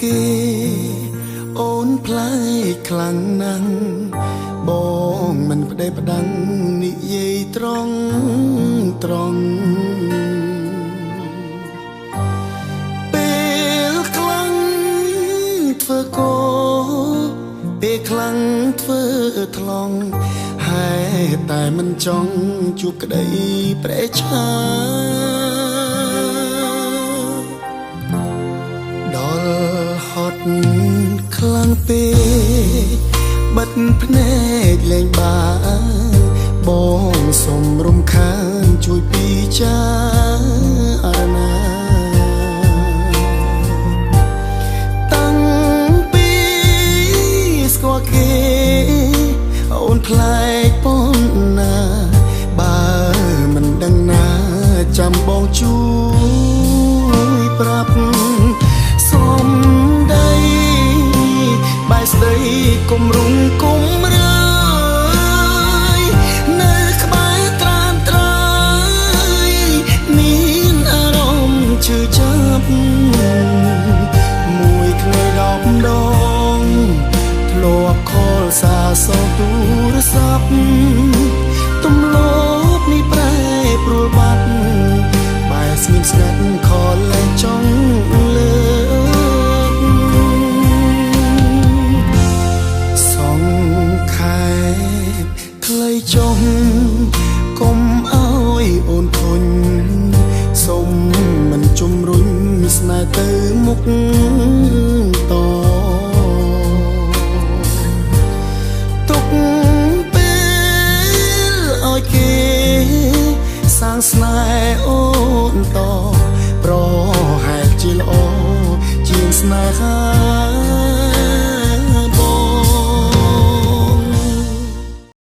គេអូនផ្លាយខ្លាំងណាស់បងមិនប្តេផ្ដាំងនិយាយត្រង់ពេលខ្លាំងធ្វើកោពេលខ្លាំងធ្វើថ្លង់ហើយតែមិនចង់ជួបក្តីប្រេឆាដល់ហត់ខ្លាំងពេកបិទភ្នែកលែងបានបងសុំរំខានជួយពិចារណាតាំងពីស្គាល់គេអូនខ្លាចប៉ុណ្ណាបើមិនដឹងណាចាំបងជួយប្រាប់សុំដីបាយស្ដីគុំរុំគុំរើយនៅក្បែរត្រានត្រយមានអារម្មណ៍ឈឺចាប់មួយថ្ងៃ10 ដងធ្លាប់ខលសារសោទូរស័ព្ទទំលោបនេះប្រែប្រួលបាត់បែរស្ងៀមស្ងាត់ខលលែងចង់លើចុះកុំអើយអូនធុញសុំមិនជំរុញស្នេហ៍ទៅមុខតទុកពេលឲ្យគេសាងស្នេហ៍អូនតប្រហែលជាល្អជាងស្នេហា